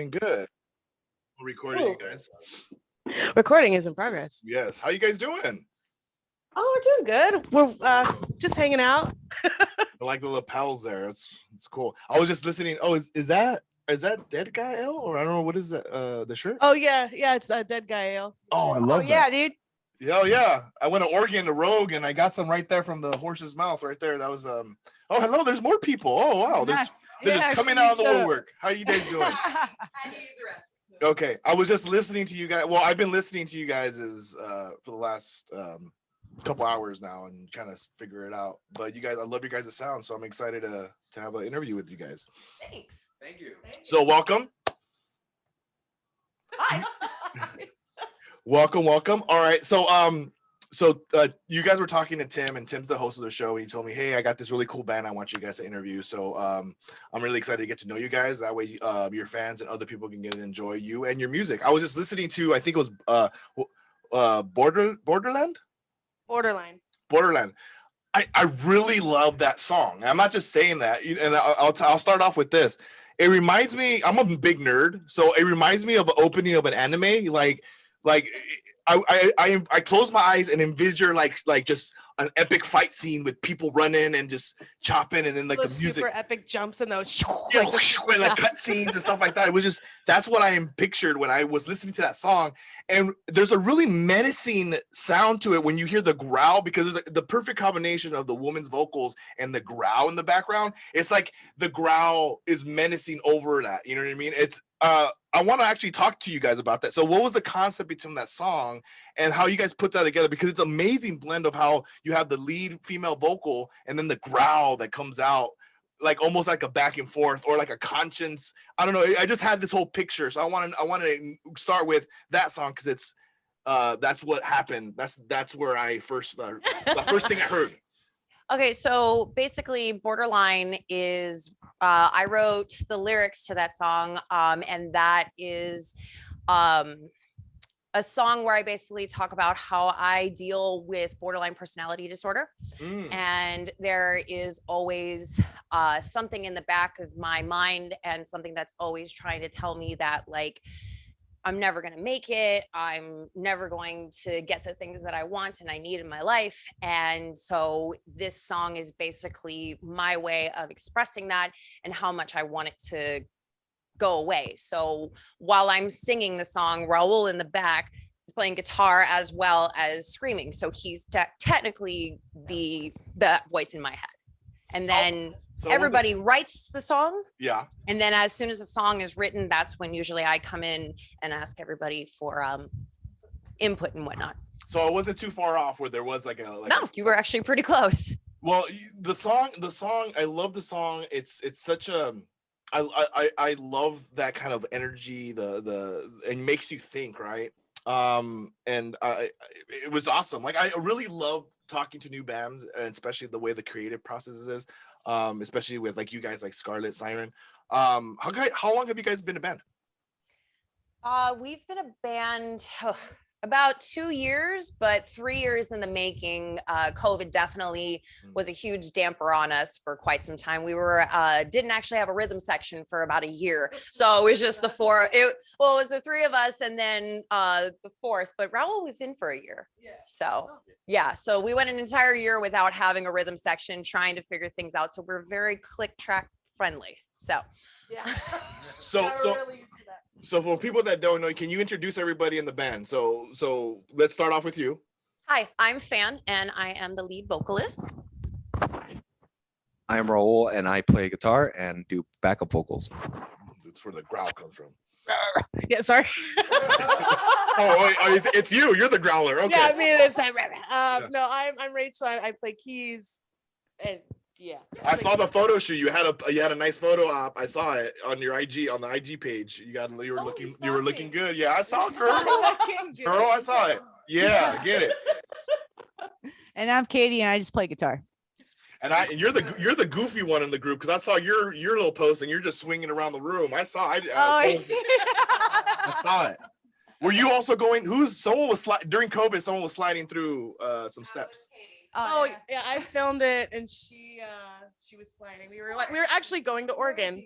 doing good. We're recording, you guys. Recording is in progress. Yes. How you guys doing? Oh, we're doing good. We're just hanging out. I like the lapels there. It's cool. I was just listening. Oh, is that Dead Guy L? Or I don't know, what is that? The shirt? Oh yeah, it's Dead Guy Ale. Oh, I love that. Yeah, dude. Yeah. I went to Oregon to Rogue and I got some right there from the horse's mouth right there. That was Oh, hello. There's more people. Oh wow. They're just coming out of the woodwork. How you guys doing? I need to use the restroom. Okay. I was just listening to you guys. Well, I've been listening to you guys for the last couple hours now and kind of figure it out. But you guys, I love your guys' sound, so I'm excited to have an interview with you guys. Thanks. Thank you. So welcome. Hi. Welcome. All right. So you guys were talking to Tim, and Tim's the host of the show, and he told me, hey, I got this really cool band I want you guys to interview. So I'm really excited to get to know you guys. That way your fans and other people can get to enjoy you and your music. I was just listening to, I think it was Borderland. I really love that song. I'm not just saying that, and I'll start off with this. It reminds me, I'm a big nerd, so it reminds me of the opening of an anime. Like I close my eyes and envision like just an epic fight scene with people running and just chopping, and then like those the music, super epic jumps and those like cut scenes and stuff like that. It was just, that's what I pictured when I was listening to that song. And there's a really menacing sound to it when you hear the growl, because there's the perfect combination of the woman's vocals and the growl in the background. It's like the growl is menacing over that. You know what I mean? It's I want to actually talk to you guys about that. So what was the concept between that song and how you guys put that together? Because it's an amazing blend of how you have the lead female vocal and then the growl that comes out, like almost like a back and forth or like a conscience. I don't know. I just had this whole picture. So I want to start with that song because it's that's what happened. That's where I first the first thing I heard. Okay, so basically Borderline is I wrote the lyrics to that song, and that is a song where I basically talk about how I deal with borderline personality disorder. And there is always something in the back of my mind and something that's always trying to tell me that, like, I'm never going to make it. I'm never going to get the things that I want and I need in my life. And so this song is basically my way of expressing that and how much I want it to go away. So while I'm singing the song, Raul in the back is playing guitar as well as screaming. So he's technically the voice in my head. And then everybody writes the song. Yeah. And then as soon as the song is written, that's when usually I come in and ask everybody for input and whatnot. So it wasn't too far off where there was No, you were actually pretty close. Well, the song, I love the song. It's such a, I love that kind of energy, it makes you think, right? And it was awesome. Like, I really love talking to new bands, and especially the way the creative process is, especially with like you guys, like Scarlet Siren. How long have you guys been a band? We've been a band about 2 years, but 3 years in the making. COVID definitely was a huge damper on us for quite some time. We were didn't actually have a rhythm section for about a year, so it was just the four. It was the three of us, and then the fourth. But Raul was in for a year. So we went an entire year without having a rhythm section, trying to figure things out. So we're very click track friendly. So yeah. So for people that don't know, can you introduce everybody in the band? So let's start off with you. Hi, I'm Fann, and I am the lead vocalist. I'm Raul, and I play guitar and do backup vocals. That's where the growl comes from. Yeah, sorry. It's you. You're the growler. Okay. Yeah, I mean, it's no, I'm Rachel. I play keys, and yeah. I saw the photo shoot. You had a nice photo op. I saw it on your IG, on the IG page. You were looking good. Yeah, I saw it, girl. Girl, I saw it. Yeah, get it. And I'm Katie, and I just play guitar. And you're the goofy one in the group, because I saw your little post and you're just swinging around the room. I saw it. Were you also going? During COVID? Someone was sliding through some steps. Oh yeah, I filmed it, and she was sliding. We were actually going to Oregon.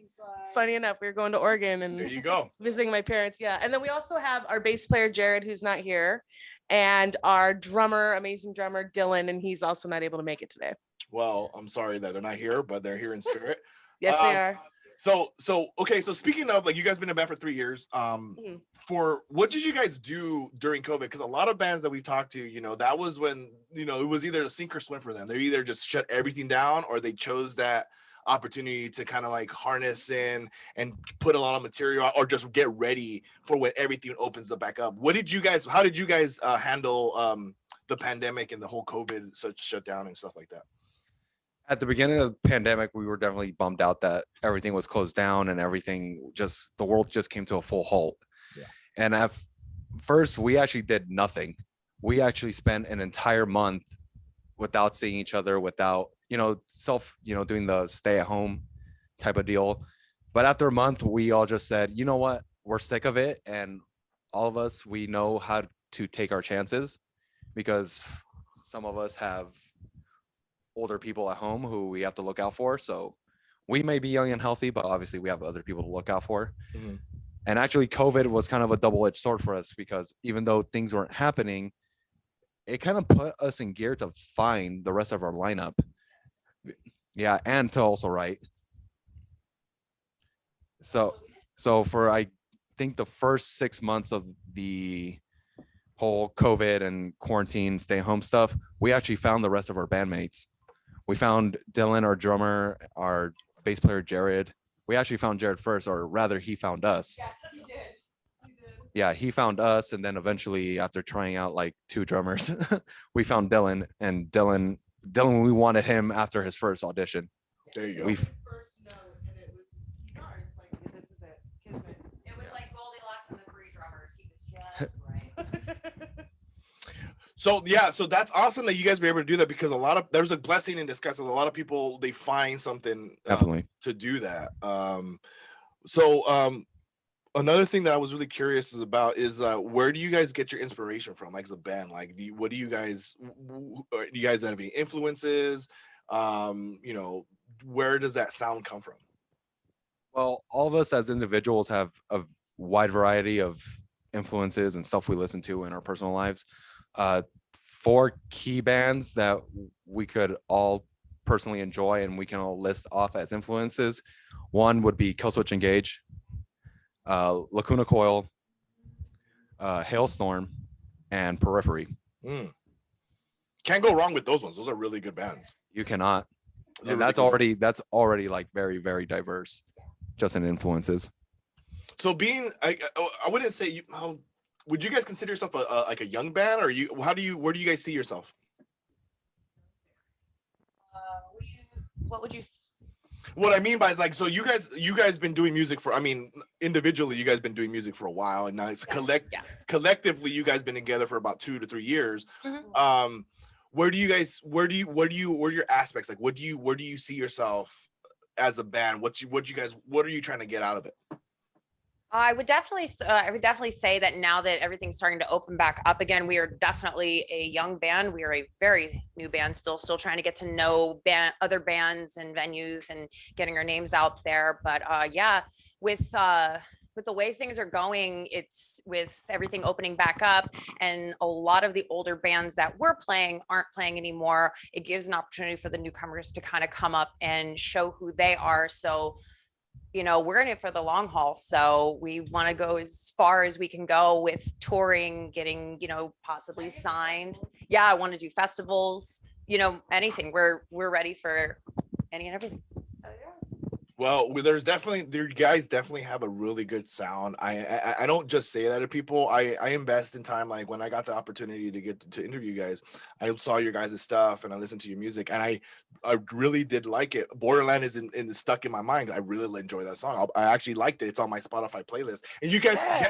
Funny enough, we were going to Oregon There and you go. visiting my parents. Yeah, and then we also have our bass player Jared, who's not here, and our drummer, amazing drummer Dylan, and he's also not able to make it today. Well, I'm sorry that they're not here, but they're here in spirit. Yes, they are. So okay, so speaking of, like, you guys been in a band for 3 years. Mhm. For what did you guys do during COVID? Because a lot of bands that we've talked to, that was when, it was either a sink or swim for them. They either just shut everything down, or they chose that opportunity to kind of like harness in and put a lot of material out, or just get ready for when everything opens up back up. How did you guys handle the pandemic and the whole COVID shutdown and stuff like that? At the beginning of the pandemic, we were definitely bummed out that everything was closed down and the world just came to a full halt. Yeah. And at first, we actually did nothing. We actually spent an entire month without seeing each other, without, doing the stay at home type of deal. But after a month, we all just said, you know what, we're sick of it. And all of us, we know how to take our chances, because some of us have older people at home who we have to look out for. So we may be young and healthy, but obviously we have other people to look out for. Mhm. And actually COVID was kind of a double-edged sword for us, because even though things weren't happening, it kind of put us in gear to find the rest of our lineup. Yeah, and to also write. So for, I think, the first 6 months of the whole COVID and quarantine stay home stuff, we actually found the rest of our bandmates. We found Dylan, our drummer, our bass player, Jared. We actually found Jared first, or rather he found us. Yes, he did. Yeah, he found us. And then eventually, after trying out like 2 drummers, we found Dylan. And Dylan, we wanted him after his first audition. There you go. We First note, and it was guitars. Like, this is it. Kismet. It was like Goldilocks and the 3 drummers. He was just right. So that's awesome that you guys were able to do that, because there's a blessing in disguise. A lot of people, they find something definitely to do that. Another thing that I was really curious about is where do you guys get your inspiration from, like, as a band? Like, do you guys have any influences? Where does that sound come from? Well, all of us as individuals have a wide variety of influences and stuff we listen to in our personal lives. 4 key bands that we could all personally enjoy and we can all list off as influences. One would be Killswitch Engage, Lacuna Coil, Hailstorm, and Periphery. Can't go wrong with those ones. Those are really good bands. You cannot. Those are And really that's already like very, very diverse, just in influences. So I wouldn't say would you guys consider yourself like a young band, or where do you guys see yourself? What would you? What I mean by is, like, so you guys been doing music for, individually you guys been doing music for a while, and now it's collectively you guys been together for about 2 to 3 years. Mhm. Where do your aspects, like, where do you see yourself as a band? What are you trying to get out of it? I would definitely say that now that everything's starting to open back up again, we are definitely a young band. We are a very new band, still trying to get to know other bands and venues and getting our names out there. But yeah, with the way things are going, it's with everything opening back up, and a lot of the older bands that were playing aren't playing anymore. It gives an opportunity for the newcomers to kind of come up and show who they are. So we're in it for the long haul. So we want to go as far as we can go with touring, getting, possibly signed. Yeah, I want to do festivals, anything. We're ready for any and everything. Well, you guys definitely have a really good sound. I don't just say that to people. I invest in time. Like, when I got the opportunity to get to interview you guys, I saw your guys' stuff and I listened to your music, and I really did like it. Borderland is stuck in my mind. I really enjoy that song. I actually liked it. It's on my Spotify playlist, and you guys are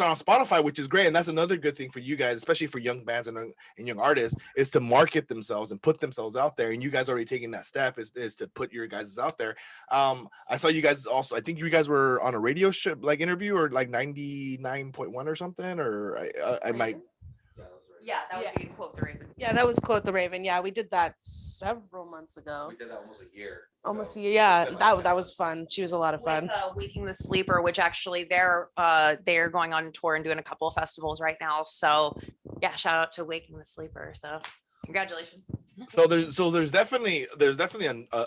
on Spotify, which is great. And that's another good thing for you guys, especially for young bands and young artists, is to market themselves and put themselves out there. And you guys already taking that step is to put your guys out there. I saw you guys also, I think you guys were on a radio show, like, interview, or like 99.1 or something, or I might. Yeah, that would Yeah. be Quote the Raven. Yeah, that was Quote the Raven. Yeah, we did that several months ago. We did that almost a year. Almost a ago. year. Yeah, Did that was fun. She was a lot of fun. With Waking the Sleeper, which actually they're going on tour and doing a couple of festivals right now. So yeah, shout out to Waking the Sleeper. So congratulations. So there's definitely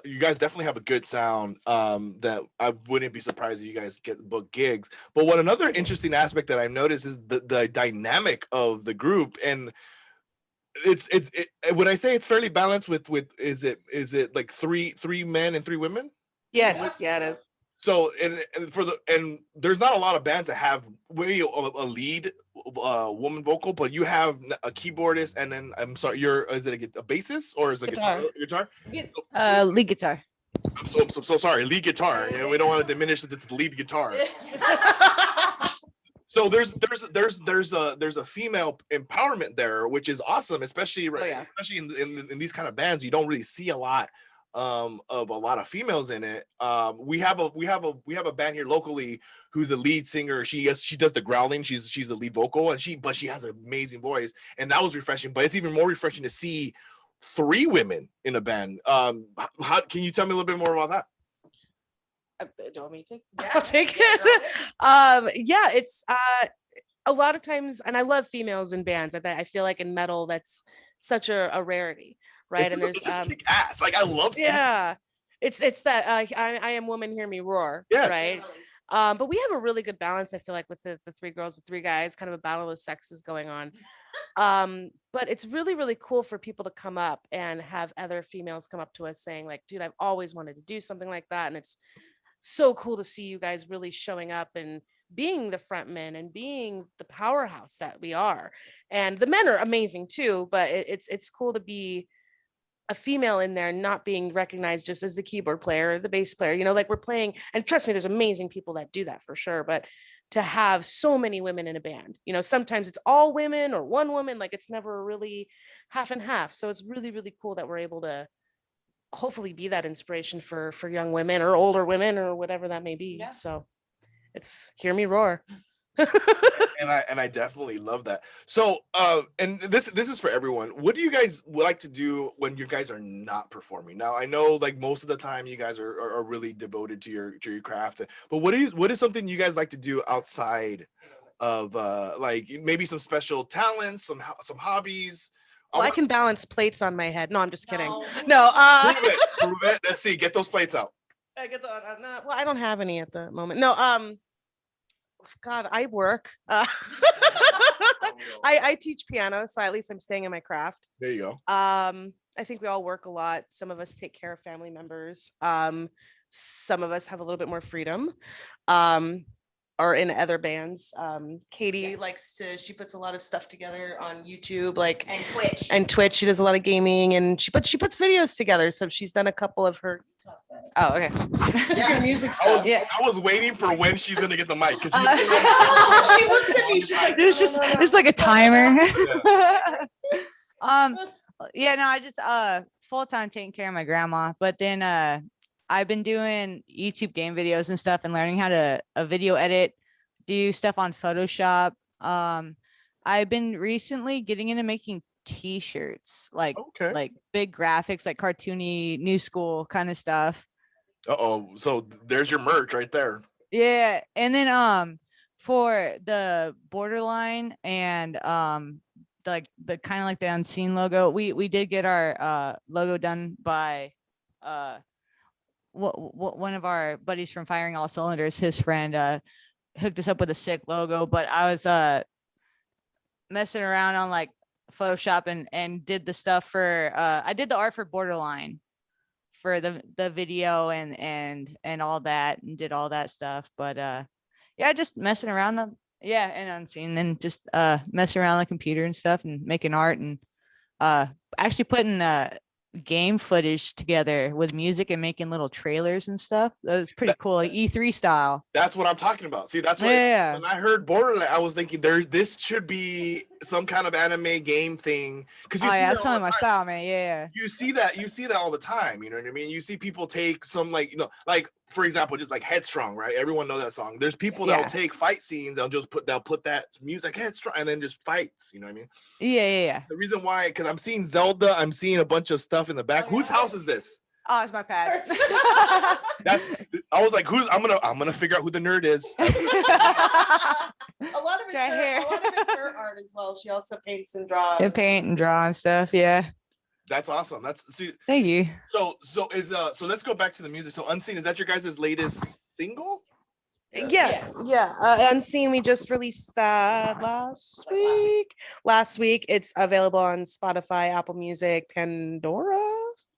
you guys definitely have a good sound that I wouldn't be surprised if you guys get book gigs. But what another interesting aspect that I've noticed is the dynamic of the group, and it's when I say it's fairly balanced with is it like three men and 3 women? Yes, yeah, it is. So and there's not a lot of bands that have maybe a lead woman vocal, but you have a keyboardist, and then I'm sorry, is it a bassist or is it Guitar. guitar? Lead guitar. I'm so sorry, lead guitar. You know, we don't want to diminish that it's the lead guitar. So there's a female empowerment there, which is awesome, especially yeah. especially in these kind of bands. You don't really see a lot of a lot of females in it. We have a band here locally who's the lead singer. She does the growling. She's the lead vocal, and she has an amazing voice, and that was refreshing. But it's even more refreshing to see 3 women in a band. How can you tell me a little bit more about that? Do you want me to take? Yeah. I'll take Yeah, it. Yeah, it's a lot of times, and I love females in bands. I feel like in metal, that's such a rarity, right? It's just kick ass. Like I love seeing yeah, it's that I am woman, hear me roar, Yes. right? But we have a really good balance, I feel like, with the 3 girls, the 3 guys, kind of a battle of sexes going on. But it's really, really cool for people to come up and have other females come up to us saying like, dude, I've always wanted to do something like that. And it's so cool to see you guys really showing up and being the front men and being the powerhouse that we are. And the men are amazing too, but it's cool to be a female in there, not being recognized just as the keyboard player or the bass player, you know, like we're playing, and trust me, there's amazing people that do that for sure. But to have so many women in a band, you know, sometimes it's all women or one woman, like it's never really half and half. So it's really, really cool that we're able to hopefully be that inspiration for young women or older women or whatever that may be. Yeah. So it's hear me roar. and I definitely love that. So and this is for everyone. What do you guys like to do when you guys are not performing? Now I know like most of the time you guys are really devoted to your craft, but what is something you guys like to do outside of like maybe some special talents, some hobbies? Well, I can balance plates on my head. No, I'm just kidding. No. No, Prove it. Let's see. Get those plates out. I get the, well, I don't have any at the moment. No, God, I work. I teach piano, so at least I'm staying in my craft. There you go. I think we all work a lot. Some of us take care of family members. Some of us have a little bit more freedom. Or in other bands. Katie likes to, she puts a lot of stuff together on YouTube, like And Twitch. She does a lot of gaming, and she puts videos together. So she's done a couple of her Oh, okay. Yeah. music I stuff. I was waiting for when she's gonna get the mic. 'Cause She looks at me. She's like, There's just there's like a timer. Yeah, no, I just full time taking care of my grandma, but then I've been doing YouTube game videos and stuff and learning how to video edit, do stuff on Photoshop. I've been recently getting into making t-shirts, like Okay. like big graphics, like cartoony, new school kind of stuff. So there's your merch right there. Yeah, and then for the borderline and like the kind of like the unseen logo, we did get our logo done by one of our buddies from Firing All Cylinders. His friend hooked us up with a sick logo, but I was messing around on like Photoshop and did the stuff for I did the art for Borderline for the video and all that, and did all that stuff. But yeah, just messing around on and unseen, and just messing around on the computer and stuff and making art, and actually putting game footage together with music and making little trailers and stuff. That was pretty cool, like E3 style. That's what I'm talking about. See, that's what Yeah. when I heard Borderland, I was thinking this should be some kind of anime game thing. Because Oh yeah, that's totally my style, man. Yeah. you see that all the time. You know what I mean? You see people take some like for example, just like Headstrong, right? Everyone knows that song. There's people that'll take fight scenes, they'll put that music Headstrong and then just fights, you know what I mean? Yeah. The reason why, because I'm seeing Zelda, I'm seeing a bunch of stuff in the back. Whose house is this? Oh, it's my pad. I was like, I'm gonna figure out who the nerd is. A lot of It's right here. a lot of it's her art as well. She also paints and draws. And paint and draw and stuff. Yeah. That's awesome. Thank you. So let's go back to the music. So Unseen, is that your guys' latest single? Yes. Yeah. Unseen, we just released that last week. It's available on Spotify, Apple Music, Pandora.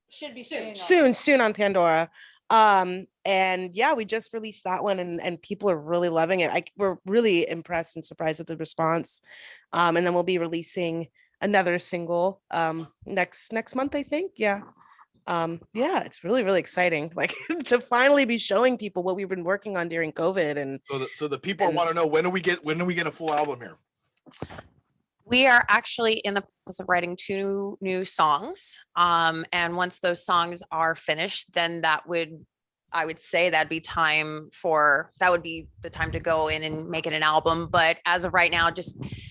Should be Soon on Pandora. And yeah, we just released that one and people are really loving it. We're really impressed and surprised with the response. And then we'll be releasing another single next month, I think. Yeah. It's really, really exciting. Like to finally be showing people what we've been working on during COVID. And so the people want to know, when do we get a full album here? We are actually in the process of writing 2 new songs. And once those songs are finished, then I would say that would be the time to go in and make it an album. But as of right now,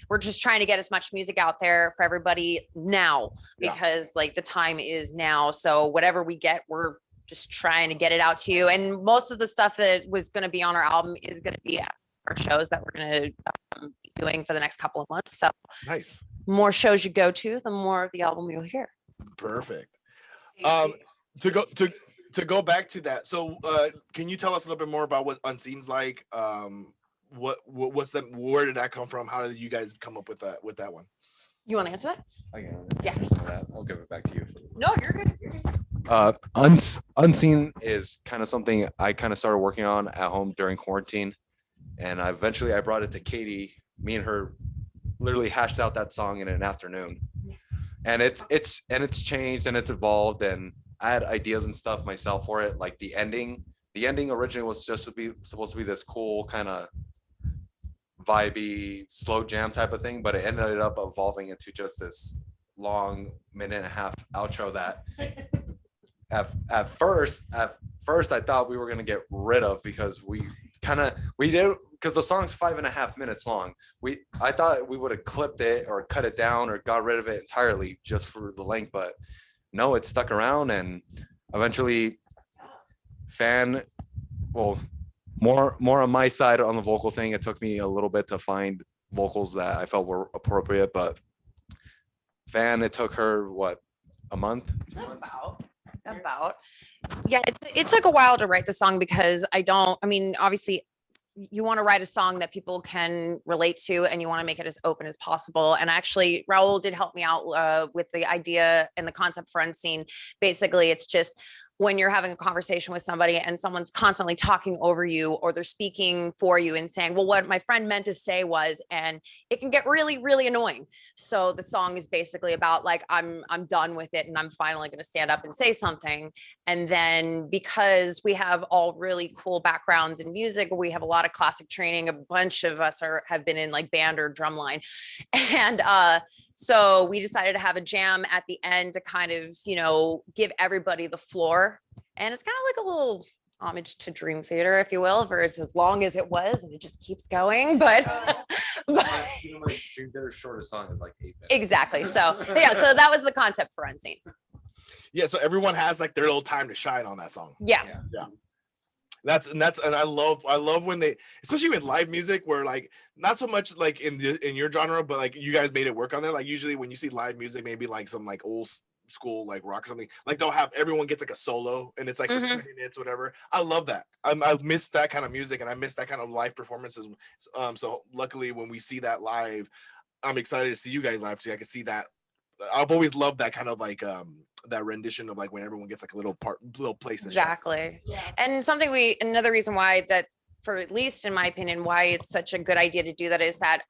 we're just trying to get as much music out there for everybody now, because like the time is now. So whatever we get, we're just trying to get it out to you. And most of the stuff that was going to be on our album is going to be at our shows that we're going to be doing for the next couple of months. So nice. More shows you go to, the more of the album you'll hear. Perfect. To go back to that, so can you tell us a little bit more about what Unseen's like? What's that? Where did that come from? How did you guys come up with that one? You want to answer that? Yeah. I'll give it back to you. No, you're good. Unseen is kind of something I kind of started working on at home during quarantine, and eventually I brought it to Katie. Me and her literally hashed out that song in an afternoon, and it's changed and it's evolved, and I had ideas and stuff myself for it. Like the ending originally was just supposed to be this cool kind of vibey slow jam type of thing, but it ended up evolving into just this long 1.5-minute outro that at first I thought we were gonna get rid of, because we did, because the song's 5.5 minutes long. I thought we would have clipped it or cut it down or got rid of it entirely just for the length, but no, it stuck around, and eventually Fann, well, more on my side on the vocal thing. It took me a little bit to find vocals that I felt were appropriate, but Fann, it took her a month? 2 months? About. Yeah, it took a while to write the song, because obviously you want to write a song that people can relate to, and you want to make it as open as possible. And actually, Raul did help me out with the idea and the concept for Unseen. Basically, it's just when you're having a conversation with somebody and someone's constantly talking over you, or they're speaking for you and saying, well, what my friend meant to say was, and it can get really, really annoying. So the song is basically about like, I'm done with it, and I'm finally going to stand up and say something. And then because we have all really cool backgrounds in music, we have a lot of classic training. A bunch of us have been in like band or drumline. And so we decided to have a jam at the end to kind of, give everybody the floor. And it's kind of like a little homage to Dream Theater, if you will, for as long as it was, and it just keeps going. But my Dream Theater's shortest song is like 8 minutes. Exactly. So yeah, so that was the concept for Unseen. Yeah, so everyone has like their little time to shine on that song. Yeah. And I love when they, especially with live music, where like not so much like in your genre, but like you guys made it work on there. Like usually when you see live music, maybe like some like old school like rock or something, like they'll have everyone gets like a solo and it's like for 20 minutes, whatever. I love that. I miss that kind of music, and I miss that kind of live performances. So luckily when we see that live, I'm excited to see you guys live too. I can see that. I've always loved that kind of like that rendition of like when everyone gets like a little place. Exactly. Yeah. And another reason why that, for at least in my opinion, why it's such a good idea to do that is that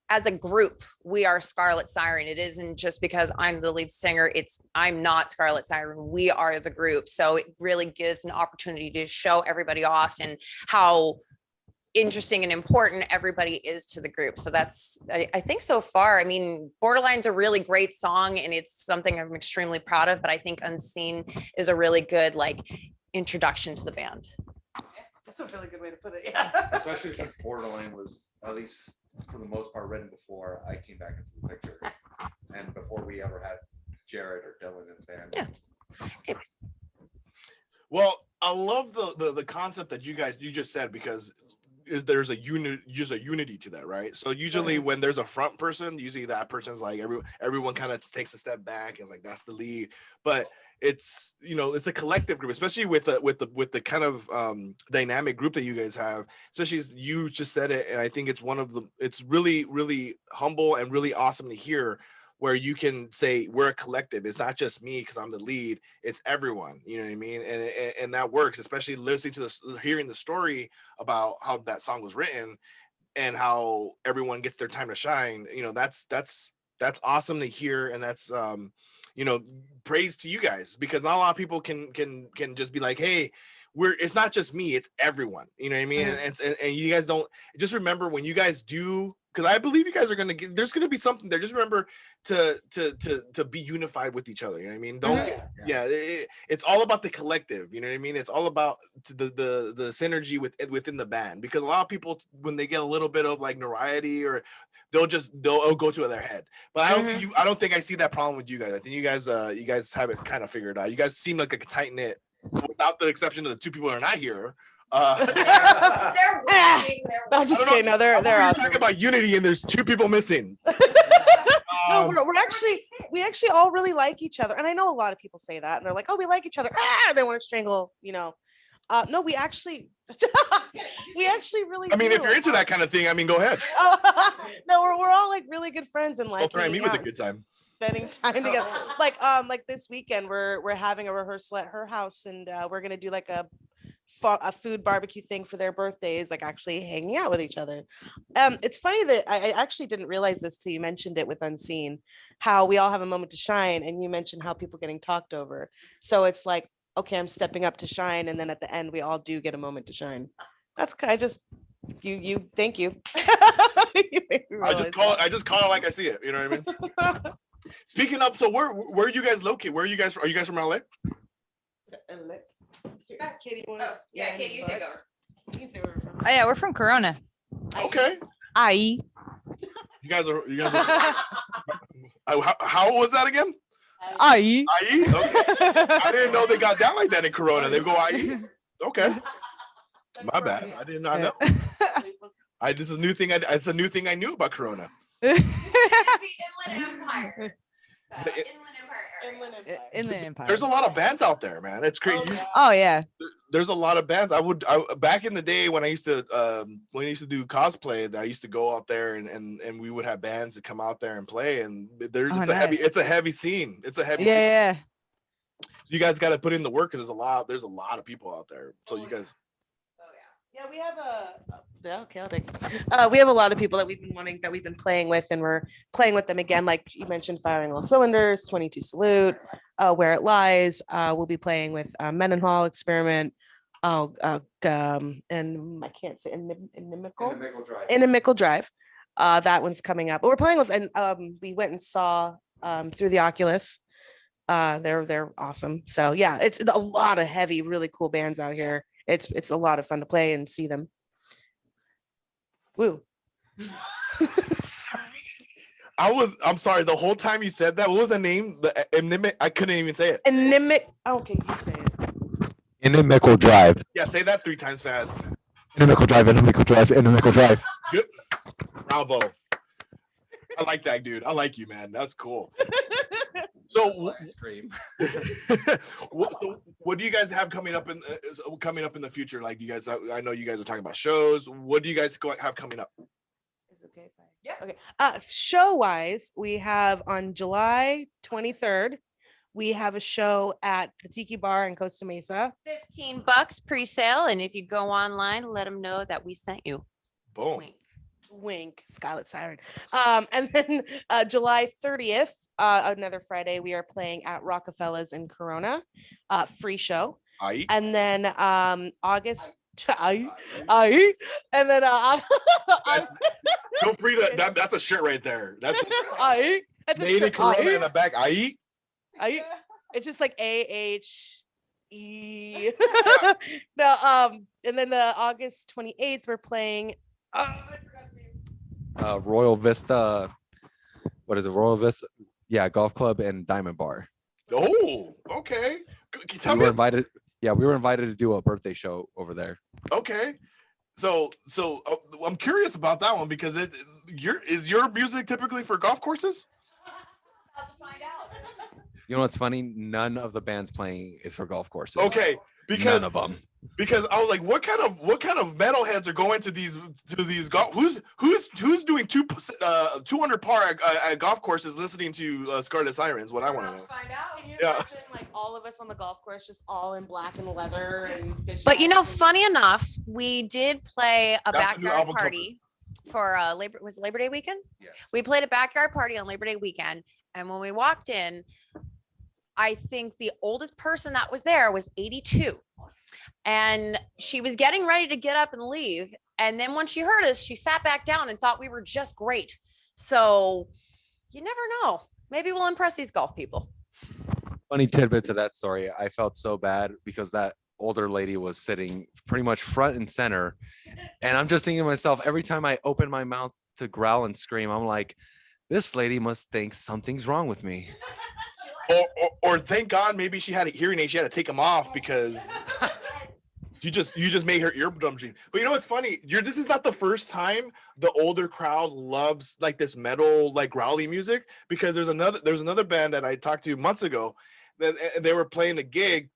as a group, we are Scarlet Siren. It isn't just because I'm the lead singer. I'm not Scarlet Siren. We are the group. So it really gives an opportunity to show everybody off and how interesting and important everybody is to the group. So that's, I think so far, I mean, Borderline's a really great song, and it's something I'm extremely proud of, but I think Unseen is a really good, like, introduction to the band. That's a really good way to put it. Yeah. Especially since Borderline was, at least for the most part, written before I came back into the picture, and before we ever had Jared or Dylan in the band. Yeah. Anyways. Well, I love the concept that you just said, because there's a unity to that, right? So usually when there's a front person, usually that person's like everyone kind of takes a step back and like that's the lead, but it's it's a collective group, especially with the kind of dynamic group that you guys have, especially as you just said it, and I think it's really, really humble and really awesome to hear, where you can say we're a collective. It's not just me because I'm the lead, it's everyone, you know what I mean? And that works, especially listening to hearing the story about how that song was written and how everyone gets their time to shine. That's awesome to hear, and that's praise to you guys, because not a lot of people can just be like, hey, it's not just me, it's everyone, you know what I mean? And you guys don't just remember when you guys do, because I believe you guys are gonna there's gonna be something there. Just remember to be unified with each other. You know what I mean? Don't it's all about the collective. You know what I mean? It's all about the synergy within the band. Because a lot of people, when they get a little bit of like notoriety, or they'll go to their head. But I don't think I see that problem with you guys. I think you guys have it kind of figured out. You guys seem like a tight knit, without the exception of the two people that are not here. They're watching. I'm just kidding. No, they're awesome. Talking about unity and there's two people missing. No, we actually all really like each other, and I know a lot of people say that, and they're like, "Oh, we like each other." They want to strangle, No, we actually really. I mean, do. if you're into that kind of thing, I mean, go ahead. No, we're all like really good friends, and like Don't threaten me hanging with a out, good time. spending time together. Like this weekend, we're having a rehearsal at her house, and we're gonna do like a food barbecue thing for their birthdays, like actually hanging out with each other. It's funny that I actually didn't realize this till you mentioned it with Unseen, how we all have a moment to shine, and you mentioned how people getting talked over. So it's like, okay, I'm stepping up to shine, and then at the end we all do get a moment to shine. That's I just you thank you. I just call it like I see it. You know what I mean? Speaking of, so where are you guys located? Are you guys from LA? Katie, Katie, you take over. You can say where we're from. Oh yeah, we're from Corona. Okay. Aye. You guys are. How was that again? Aye. IE? Okay. I didn't know they got down like that in Corona. They go IE. Okay. My bad. I did not know. This is a new thing. It's a new thing I knew about Corona. It's the Inland Empire. Inland Empire. Inland Empire. There's a lot of bands out there, man. It's crazy. Oh yeah. There's a lot of bands. I back in the day when I used to do cosplay, I used to go out there and we would have bands that come out there and play, and it's a heavy scene. It's a heavy scene. Yeah. You guys got to put in the work, because there's a lot of people out there. So you guys. Yeah, we have chaotic. We have a lot of people that we've been playing with, and we're playing with them again. Like you mentioned, Firing All Cylinders, 22 Salute, Where It Lies. We'll be playing with Mendenhall, Experiment, and I can't say Inimical Drive. That one's coming up. But we're playing with, and we went and saw Through the Oculus. They're awesome. So yeah, it's a lot of heavy, really cool bands out here. It's a lot of fun to play and see them. Woo. I'm sorry. The whole time you said that, what was the name? I couldn't even say it. Okay, you say it. Inimical Drive. Yeah, say that 3 times fast. Inimical Drive. Inimical Drive. Inimical Drive. Yep. Bravo. I like that, dude. I like you, man. That's cool. So, Ice cream. So what do you guys have coming up in the future? Like, you guys, I know you guys are talking about shows. What do you guys have coming up? Is okay? Yeah. Okay. Show wise, we have on July 23rd, we have a show at the Tiki Bar in Costa Mesa. $15 pre-sale, and if you go online, let them know that we sent you. Boom. Wink, Scarlet Siren. And then July 30th, another Friday, we are playing at Rockefeller's in Corona, free show. Aye. And then August, and then feel free to. That's a shirt right there. That's That's a made in shirt. Corona in the back. It's just like AH. No, and then the August 28th, we're playing. I forgot the name. Royal Vista. What is it? Royal Vista. Yeah, golf club and Diamond Bar. Oh, okay. Tell We me. were invited. Yeah, we were invited to do a birthday show over there. Okay. So I'm curious about that one because is your music typically for golf courses? About to find out. You know what's funny? None of the bands playing is for golf courses. Okay, because none of them. Because I was like, what kind of metalheads are going to these golf? Who's doing 200 par at golf courses listening to Scarlet Sirens? What I want to know. Find out. Can you Yeah. imagine like all of us on the golf course just all in black and leather and fish? But you know, hats and- funny enough, we did play a That's the new backyard album cover. party for Labor Day weekend? Yes. We played a backyard party on Labor Day weekend, and when we walked in, I think the oldest person that was there was 82. And she was getting ready to get up and leave. And then when she heard us, she sat back down and thought we were just great. So you never know. Maybe we'll impress these golf people. Funny tidbit to that story. I felt so bad because that older lady was sitting pretty much front and center. And I'm just thinking to myself, every time I open my mouth to growl and scream, I'm like, this lady must think something's wrong with me. Or thank God maybe she had a hearing aid. She had to take them off because you just made her eardrum dream. But you know what's funny? This is not the first time the older crowd loves like this metal, like growly music, because there's another band that I talked to months ago that they were playing a gig,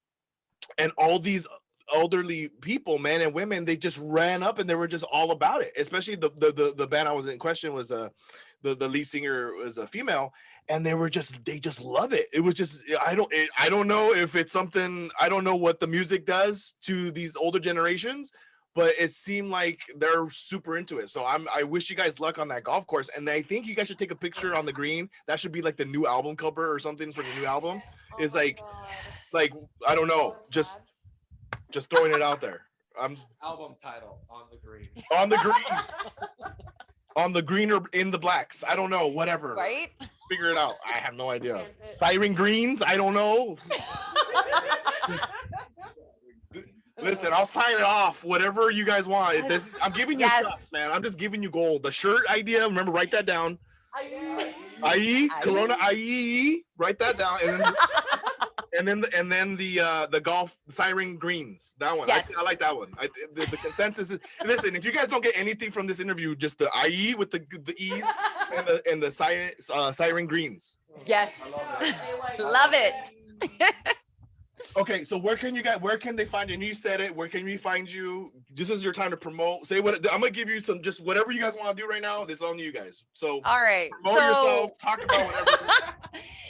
and all these elderly people, men and women, they just ran up and they were just all about it. Especially the band I was in question was the lead singer was a female, and they just love it. It was just I don't know if it's something, I don't know what the music does to these older generations, but it seemed like they're super into it. So I wish you guys luck on that golf course, and I think you guys should take a picture on the green. That should be like the new album cover or something for the new album. Oh It's my like God. I don't know, just throwing it out there. I'm Album title on the green. on the green. On the green or in the blacks. I don't know. Whatever. Right? Figure it out. I have no idea. Siren greens. I don't know. Listen, I'll sign it off. Whatever you guys want. I'm giving you Yes. stuff, man. I'm just giving you gold. The shirt idea. Remember, write that down. IE Corona IE. Write that down, and then the golf siren greens. That one. Yes. I like that one. The consensus is. Listen, if you guys don't get anything from this interview, just the IE with the E's and the siren greens. Yes. Love it. Okay, so where can they find you? And you said it. Where can we find you? This is your time to promote. Say what I'm gonna give you some, just whatever you guys want to do right now. This is on you guys. So All right. promote yourself. Talk about whatever.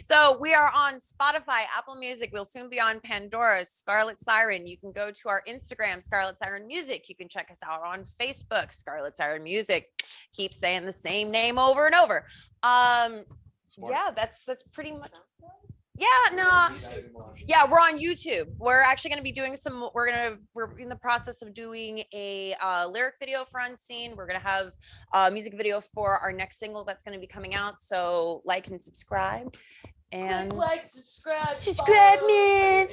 So we are on Spotify, Apple Music. We'll soon be on Pandora, Scarlet Siren. You can go to our Instagram, Scarlet Siren Music. You can check us out on Facebook, Scarlet Siren Music. Keep saying the same name over and over. Smart. Yeah, that's pretty much. Yeah, no. Yeah, we're on YouTube. We're actually going to be doing we're in the process of doing a lyric video for Unseen. We're going to have a music video for our next single that's going to be coming out. So like and subscribe. And subscribe, subscribe, man.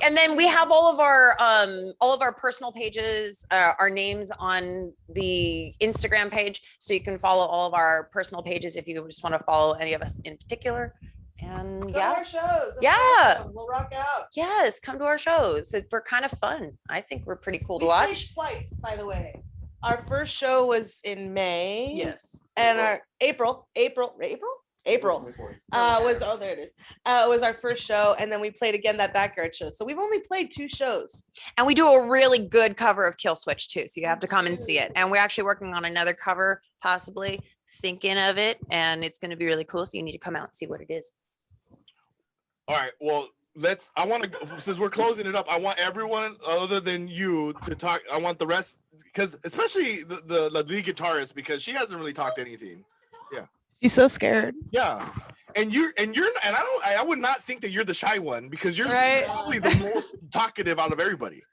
And then we have all of our personal pages, our names on the Instagram page, so you can follow all of our personal pages if you just want to follow any of us in particular. And Go to yeah, our shows. That's Yeah. awesome. We'll rock out. yes, come to our shows. We're kind of fun. I think we're pretty cool to We played watch. twice, by the way. Our first show was in May. Yes. And our April was there it is. Was our first show, and then we played again that backyard show. So we've only played 2 shows. And we do a really good cover of Kill Switch too, so you have to come and see it. And we're actually working on another cover, possibly thinking of it, and it's going to be really cool. So you need to come out and see what it is. All right. Well, I want to, since we're closing it up, I want everyone other than you to talk. I want the rest, because especially the lead guitarist, because she hasn't really talked anything. She's so scared. Yeah. And I would not think that you're the shy one, because you're Right. probably the most talkative out of everybody.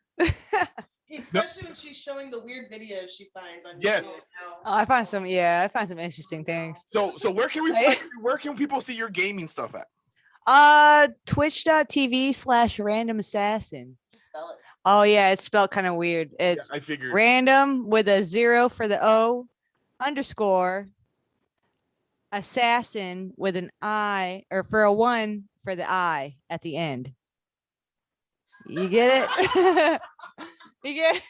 Especially when she's showing the weird videos she finds on Yes. Oh, I find some interesting things. So where can Right. where can people see your gaming stuff at? Twitch.tv/random assassin. Spell it. Oh yeah, it's spelled kind of weird. It's I figured. random with a 0 for the O _, assassin with an I, or for a 1 for the I at the end. You get it? You get it?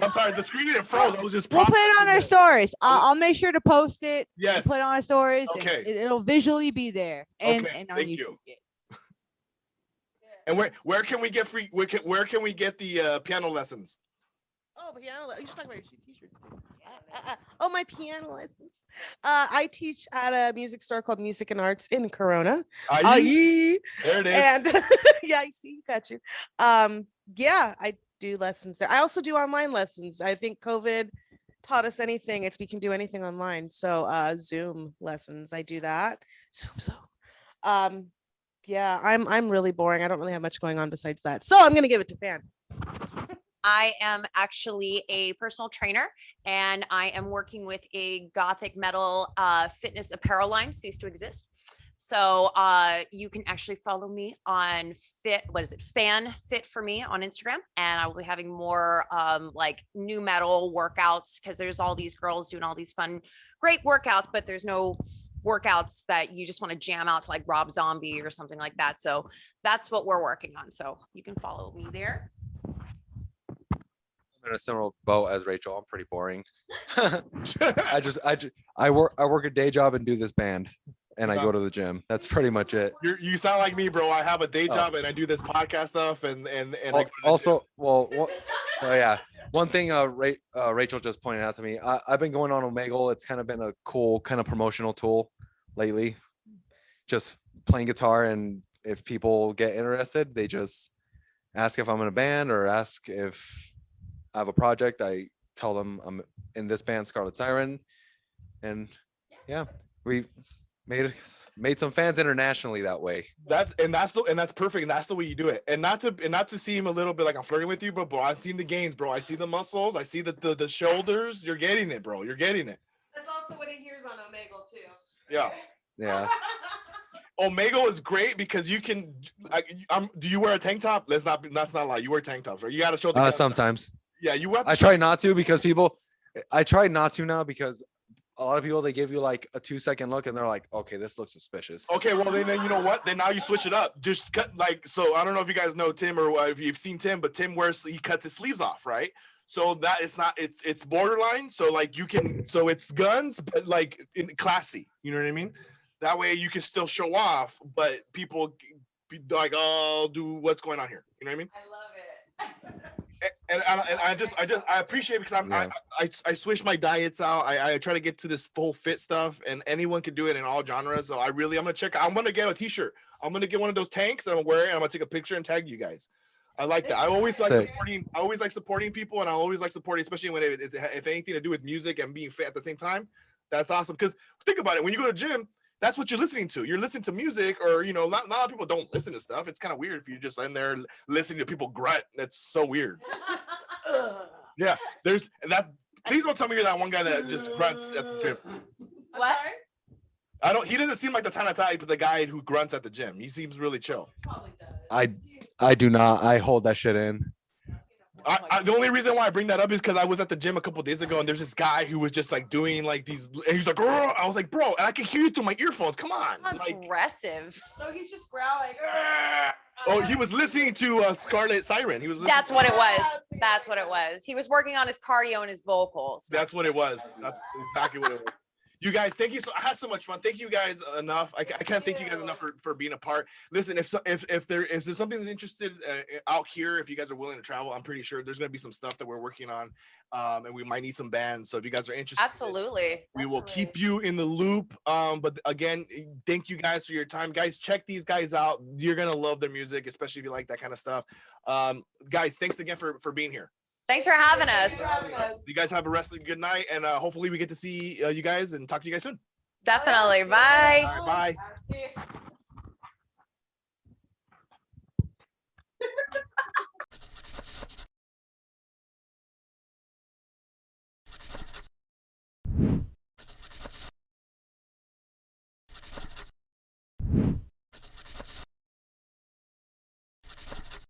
I'm sorry, the screen didn't froze. I was just. We'll put it on processing our it. stories. I'll make sure to post it. Yes. And put it on our stories. And Okay. it'll visually be there. And, Okay, and on thank YouTube. you. And where can we get free? Where can we get the piano lessons? Oh, piano. You should talk about your t-shirts too. Oh, my piano lessons. I teach at a music store called Music and Arts in Corona. Aye. There it is. And yeah, you see, got you. Yeah, I do lessons there. I also do online lessons. I think COVID taught us anything. We can do anything online. So Zoom lessons, I do that. Zoom. Yeah, I'm really boring. I don't really have much going on besides that. So I'm gonna give it to Fann. I am actually a personal trainer, and I am working with a gothic metal fitness apparel line, cease to exist. So you can actually follow me on Fann Fit for Me on Instagram, and I will be having more like new metal workouts, because there's all these girls doing all these fun, great workouts, but there's no workouts that you just want to jam out to like Rob Zombie or something like that. So that's what we're working on. So you can follow me there. I'm in a similar boat as Rachel. I'm pretty boring. I work a day job and do this band, and I go to the gym. That's pretty much it. You sound like me, bro. I have a day Oh. job and I do this podcast stuff and Also, oh yeah, one thing Rachel just pointed out to me. I've been going on Omegle. It's kind of been a cool kind of promotional tool lately. Just playing guitar, and if people get interested, they just ask if I'm in a band or ask if I have a project. I tell them I'm in this band, Scarlet Siren, and yeah, we made some fans internationally that way. that's perfect, and that's the way you do it. And not to seem a little bit like I'm flirting with you, but bro, I've seen the gains, bro. I see the muscles, I see the shoulders. You're getting it, bro. You're getting it. That's also what he hears on Omegle too. Yeah. Yeah. Omegle is great because you can. Do you wear a tank top? Let's not lie. You wear tank tops, right? You got to show the. Sometimes. Yeah, you have to I try not to because I try not to now because a lot of people, they give you like a 2-second look and they're like, okay, this looks suspicious. Okay, well then you know what? Then now you switch it up. Just cut so. I don't know if you guys know Tim or if you've seen Tim, but Tim he cuts his sleeves off, right? So that it's borderline. So like it's guns, but like classy. You know what I mean? That way you can still show off, but people be like, oh, what's going on here? You know what I mean? I love it. And I appreciate it because I switch my diets out. I try to get to this full fit stuff, and anyone can do it in all genres. So I'm gonna get a t-shirt. I'm gonna get one of those tanks and I'm gonna wear it, and I'm gonna take a picture and tag you guys. I like that. I always like supporting people, and I always like supporting, especially when it's if anything to do with music and being fit at the same time. That's awesome. Because think about it, when you go to the gym, that's what you're listening to. You're listening to music, or not a lot of people don't listen to stuff. It's kind of weird if you're just in there listening to people grunt. That's so weird. Yeah, there's that. Please don't tell me you're that one guy that just grunts at the gym. What? He doesn't seem like the kind of type of the guy who grunts at the gym. He seems really chill. Probably does. I do not. I hold that shit in. The only reason why I bring that up is because I was at the gym a couple days ago, and there's this guy who was just like doing like these, and he's like, "Grr." I was like, bro, and I can hear you through my earphones. Come on. Like, Aggressive. So he's just growling. oh, he was listening to Scarlet Siren. He was listening That's what it was. That's what it was. He was working on his cardio and his vocals. That's what it was. That's exactly what it was. You guys, thank you. I had so much fun. Thank you guys enough. I can't thank you guys enough for being a part. Listen, if there's something that's interested out here, if you guys are willing to travel, I'm pretty sure there's going to be some stuff that we're working on, and we might need some bands. So if you guys are interested, Absolutely. we will keep you in the loop. But again, thank you guys for your time. Guys, check these guys out. You're going to love their music, especially if you like that kind of stuff. Guys, thanks again for being here. Thanks for having us. You guys have a rest of a good night, and hopefully we get to see you guys and talk to you guys soon. Definitely. Bye. All right, bye. See you.